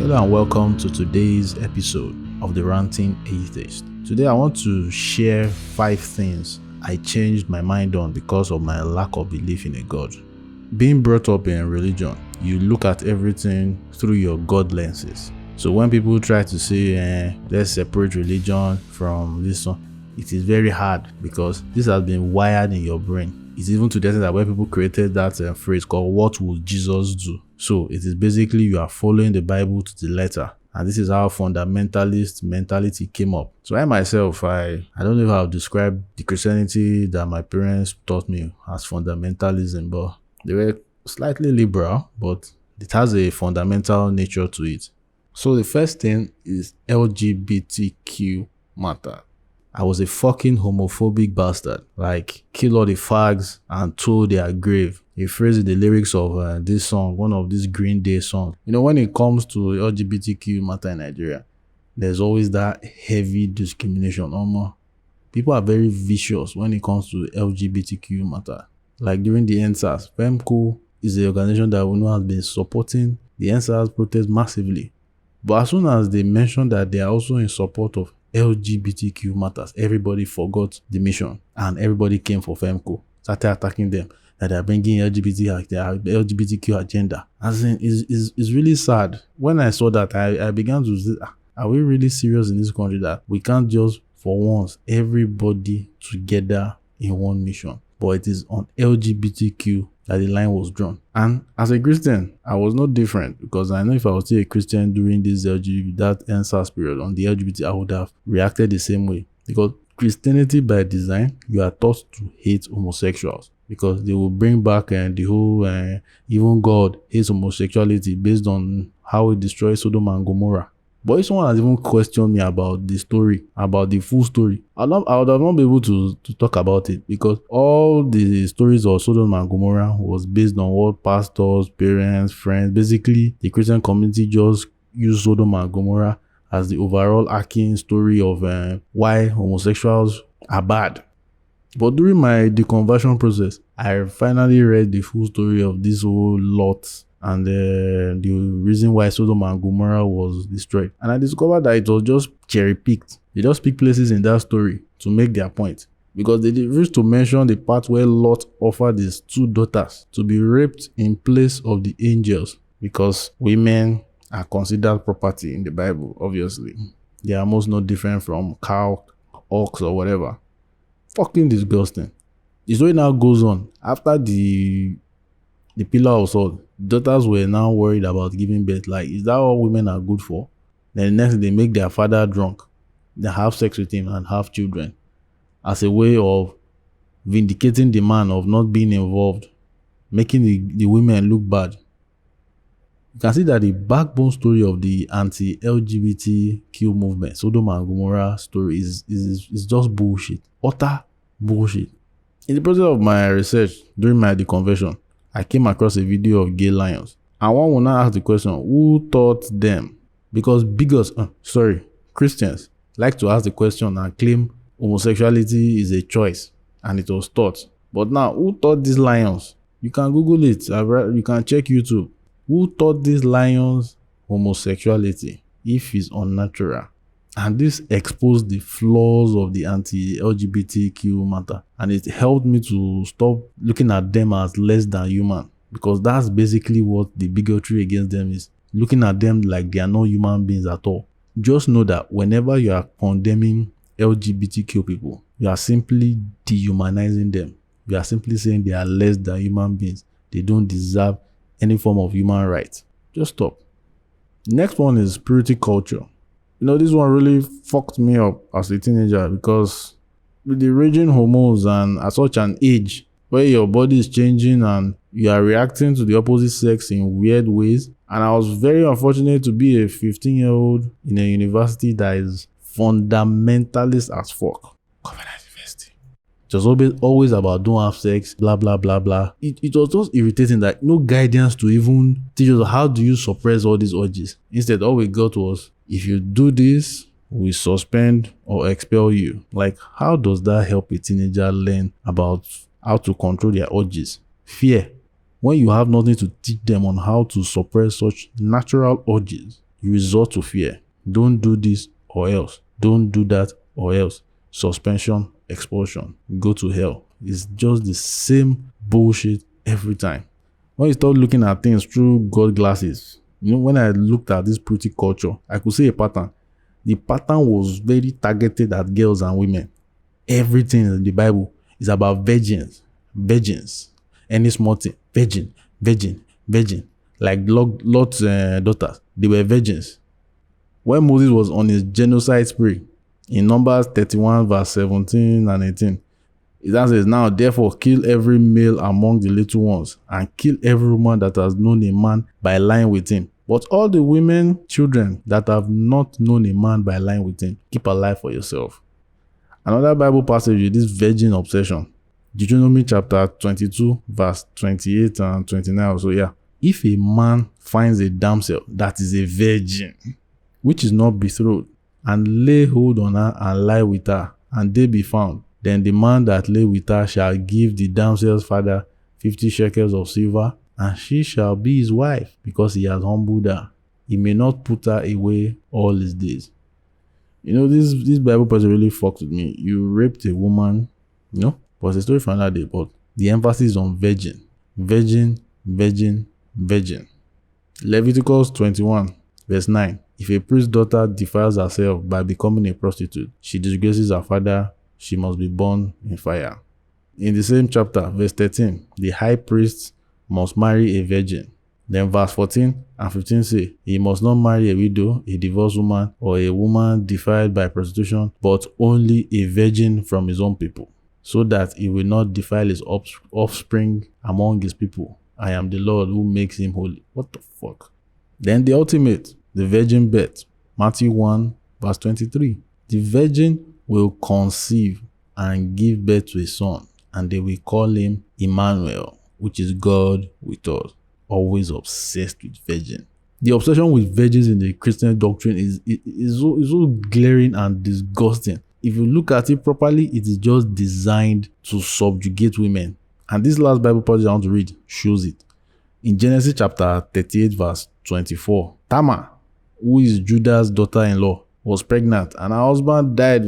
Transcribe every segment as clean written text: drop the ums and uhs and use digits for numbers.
Hello and welcome to today's episode of the Ranting Atheist. Today I want to share 5 things I changed my mind on because of my lack of belief in a God. Being brought up in religion, you look at everything through your God lenses. So when people try to say, let's separate religion from this one, it is very hard because this has been wired in your brain. It's even to the extent that when people created that phrase called "What would Jesus do?" So it is basically you are following the Bible to the letter. And this is how fundamentalist mentality came up. So I myself, I don't know how to describe the Christianity that my parents taught me as fundamentalism, but they were slightly liberal, but it has a fundamental nature to it. So the first thing is LGBTQ matter. I was a fucking homophobic bastard. Like, kill all the fags and tow their grave. A phrase in the lyrics of this song, one of these Green Day songs. You know, when it comes to LGBTQ matter in Nigeria, there's always that heavy discrimination. People are very vicious when it comes to LGBTQ matter. Like during the NSAS, FEMCO is the organization that we know has been supporting the NSAS protest massively. But as soon as they mentioned that they are also in support of LGBTQ matters, everybody forgot the mission and everybody came for FEMCO, started attacking them, that they are bringing LGBTQ agenda. As in, it's really sad. When I saw that, I began to say, are we really serious in this country that we can't just, for once, everybody together in one mission? But it is on LGBTQ that the line was drawn. And as a Christian, I was not different, because I know if I was still a Christian during this that NSAS period on the LGBT, I would have reacted the same way. Because Christianity by design, you are taught to hate homosexuals, because they will bring back the whole even God hates homosexuality based on how it destroys Sodom and Gomorrah. But if someone has even questioned me about the story, about the full story, I would have not been able to talk about it, because all the stories of Sodom and Gomorrah was based on what pastors, parents, friends, basically the Christian community just used Sodom and Gomorrah as the overall arcing story of why homosexuals are bad. But during my deconversion process, I finally read the full story of this whole Lot and the reason why Sodom and Gomorrah was destroyed. And I discovered that it was just cherry-picked. They just pick places in that story to make their point. Because they refused to mention the part where Lot offered his 2 daughters to be raped in place of the angels. Because women are considered property in the Bible, obviously. They are almost no different from cow, ox, or whatever. Fucking disgusting. The story now goes on. After the pillar of salt, daughters were now worried about giving birth. Like, is that all women are good for? Then the next they make their father drunk. They have sex with him and have children as a way of vindicating the man of not being involved, making the women look bad. You can see that the backbone story of the anti-LGBTQ movement, Sodom and Gomorrah story, is just bullshit. Utter bullshit. In the process of my research during my deconversion, I came across a video of gay lions. And one will now ask the question, who taught them? Because Christians like to ask the question and claim homosexuality is a choice and it was taught. But now, who taught these lions? You can Google it. You can check YouTube. Who taught these lions homosexuality if it's unnatural? And this exposed the flaws of the anti-LGBTQ matter. And it helped me to stop looking at them as less than human. Because that's basically what the bigotry against them is. Looking at them like they are not human beings at all. Just know that whenever you are condemning LGBTQ people, you are simply dehumanizing them. You are simply saying they are less than human beings. They don't deserve any form of human rights. Just stop. The next one is purity culture. You know, this one really fucked me up as a teenager, because with the raging hormones and at such an age where your body is changing and you are reacting to the opposite sex in weird ways. And I was very unfortunate to be a 15-year-old in a university that is fundamentalist as fuck. Covenant University. It was always about don't have sex, blah, blah, blah, blah. It was just irritating that no guidance to even teach us how do you suppress all these urges. Instead, all we got was, if you do this, we suspend or expel you. Like, how does that help a teenager learn about how to control their urges? Fear. When you have nothing to teach them on how to suppress such natural urges, you resort to fear. Don't do this or else. Don't do that or else. Suspension, expulsion, go to hell. It's just the same bullshit every time. When you start looking at things through God glasses, when I looked at this pretty culture, I could see a pattern. The pattern was very targeted at girls and women. Everything in the Bible is about virgins. Any small thing, virgin. Like Lot's daughters, they were virgins. When Moses was on his genocide spree, in Numbers 31 verse 17 and 18, it says, now therefore kill every male among the little ones, and kill every woman that has known a man by lying with him. But all the women, children that have not known a man by lying with him, keep alive for yourself. Another Bible passage is this virgin obsession. Deuteronomy chapter 22 verse 28 and 29 also. Yeah. If a man finds a damsel that is a virgin, which is not betrothed, and lay hold on her and lie with her, and they be found, then the man that lay with her shall give the damsel's father 50 shekels of silver, and she shall be his wife, because he has humbled her. He may not put her away all his days. This Bible passage really fucked with me. You raped a woman, but it's a story for another day, but the emphasis is on virgin. Leviticus 21 verse 9. If a priest's daughter defiles herself by becoming a prostitute, she disgraces her father, she must be burned in fire. In the same chapter, verse 13, the high priest must marry a virgin. Then verse 14 and 15 say, he must not marry a widow, a divorced woman, or a woman defiled by prostitution, but only a virgin from his own people, so that he will not defile his offspring among his people. I am the Lord who makes him holy. What the fuck? Then the ultimate, the virgin birth. Matthew 1 verse 23. The virgin will conceive and give birth to a son, and they will call him Emmanuel, which is God with us. Always obsessed with virgin. The obsession with virgins in the Christian doctrine is so glaring and disgusting. If you look at it properly, it is just designed to subjugate women. And this last Bible passage I want to read shows it. In Genesis chapter 38 verse 24, Tamar, who is Judah's daughter-in-law, was pregnant, and her husband died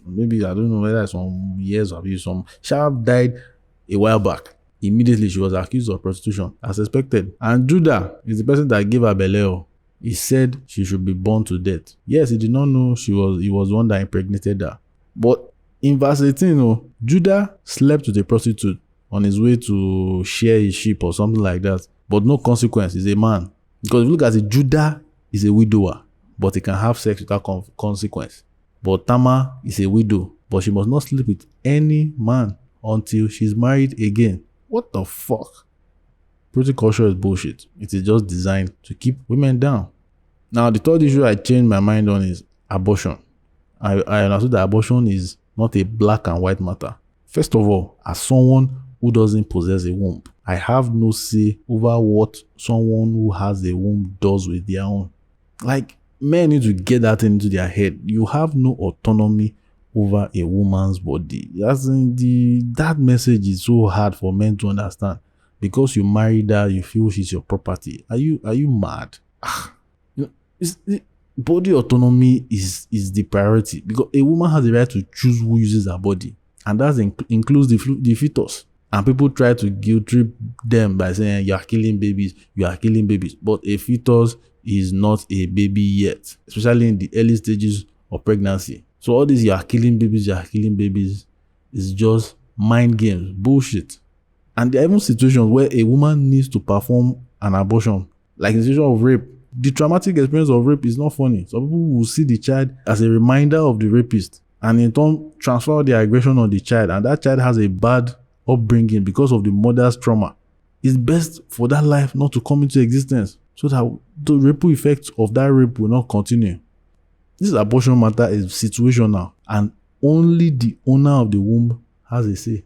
maybe I don't know whether some years or some sharp died a while back. Immediately she was accused of prostitution as expected. And Judah is the person that gave her belly. He said she should be burned to death. Yes, he did not know he was the one that impregnated her. But in verse 18, Judah slept with a prostitute on his way to shear his sheep or something like that. But no consequence. He's a man. Because if you look at it, Judah is a widower, but he can have sex without consequence. But Tamar is a widow, but she must not sleep with any man until she's married again. What the fuck? Pretty culture is bullshit. It is just designed to keep women down. Now, the third issue I changed my mind on is abortion. I understood that abortion is not a black and white matter. First of all, as someone who doesn't possess a womb, I have no say over what someone who has a womb does with their own. Like, men need to get that into their head. You have no autonomy over a woman's body. That message is so hard for men to understand. Because you married her, you feel she's your property. Are you mad? Body autonomy is the priority, because a woman has the right to choose who uses her body, and that includes the fetus. And people try to guilt trip them by saying you are killing babies. But a fetus is not a baby yet, especially in the early stages of pregnancy. So all this you are killing babies is just mind games, bullshit. And there are even situations where a woman needs to perform an abortion, like in the situation of rape. The traumatic experience of rape is not funny. Some people will see the child as a reminder of the rapist, and in turn transfer the aggression on the child, and that child has a bad upbringing because of the mother's trauma. It's best for that life not to come into existence, so that the ripple effects of that rape will not continue. This abortion matter is situational, and only the owner of the womb has a say.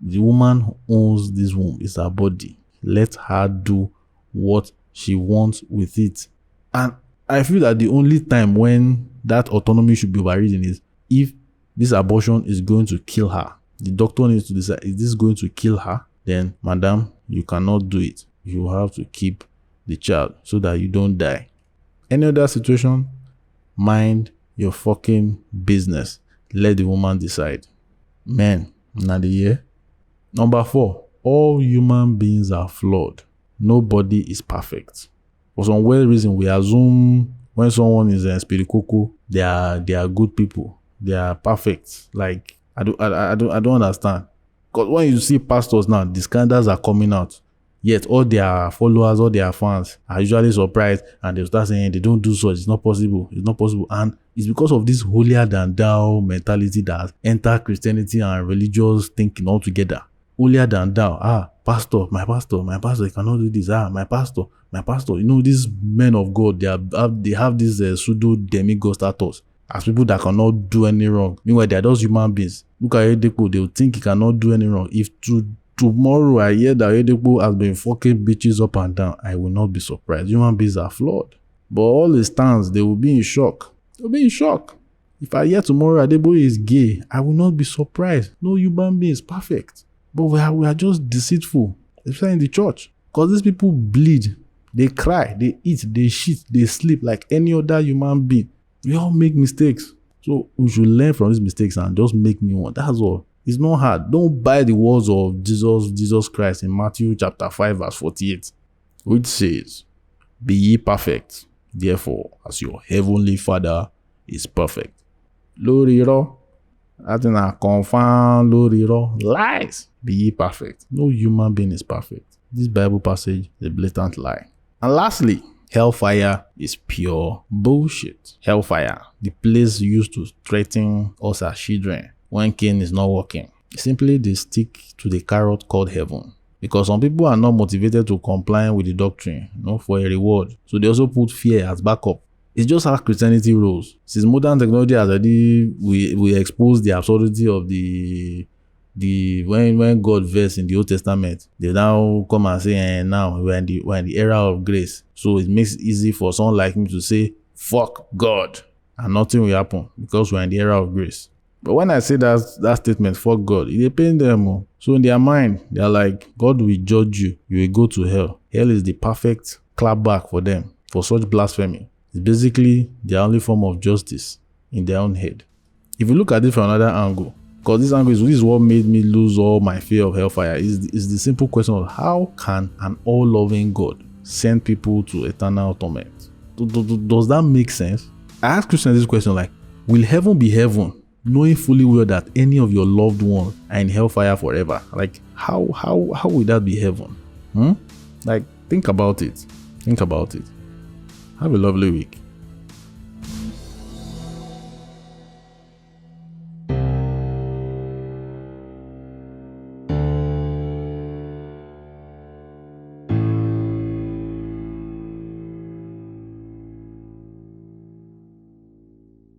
The woman who owns this womb is her body. Let her do what she wants with it. And I feel that the only time when that autonomy should be overridden is if this abortion is going to kill her. The doctor needs to decide, is this going to kill her? Then, madam, you cannot do it. You have to keep the child so that you don't die. Any other situation, mind your fucking business. Let the woman decide. Men, na the year. Number 4, all human beings are flawed. Nobody is perfect. For some weird reason, we assume when someone is a spiritual, they are good people. They are perfect. Like I don't understand. Because when you see pastors now, the scandals are coming out. Yet all their followers, all their fans are usually surprised, and they start saying they don't do so. It's not possible. It's not possible. And it's because of this holier than thou mentality that has entered Christianity and religious thinking altogether. Holier than thou. Pastor, my pastor, you cannot do this. My pastor. You know, these men of God, they have this pseudo demigod status as people that cannot do any wrong. Meanwhile, they are just human beings. Look at Edepo, they will think he cannot do any wrong. If tomorrow I hear that Edepo has been fucking bitches up and down, I will not be surprised. Human beings are flawed. But all the stands, they will be in shock. They'll be in shock. If I hear tomorrow Adebo is gay, I will not be surprised. No human being is perfect. But we are just deceitful, especially in the church. Because these people bleed, they cry, they eat, they shit, they sleep like any other human being. We all make mistakes. So we should learn from these mistakes and just make new ones. That's all. It's not hard. Don't buy the words of Jesus Christ in Matthew chapter 5 verse 48, which says, "Be ye perfect, therefore, as your heavenly Father is perfect." Loriro. I think I confirm Loriro. Lies. Be ye perfect. No human being is perfect. This Bible passage is a blatant lie. And lastly, hellfire is pure bullshit. Hellfire, the place used to threaten us as children when Cain is not working. Simply they stick to the carrot called heaven. Because some people are not motivated to comply with the doctrine, for a reward. So they also put fear as backup. It's just how Christianity rolls. Since modern technology has already, we expose the absurdity of the when God versed in the Old Testament, they now come and say, now we're in the era of grace. So it makes it easy for someone like me to say, fuck God, and nothing will happen because we're in the era of grace. But when I say that statement, fuck God, it pains them. So in their mind, they're like, God will judge you. You will go to hell. Hell is the perfect clapback for them, for such blasphemy. It's basically their only form of justice in their own head. If you look at it from another angle, because this angle is what made me lose all my fear of hellfire, is the simple question of how can an all-loving God send people to eternal torment? Does that make sense? I ask Christians this question, like, will heaven be heaven, knowing fully well that any of your loved ones are in hellfire forever? Like, how will that be heaven? Like, think about it. Have a lovely week.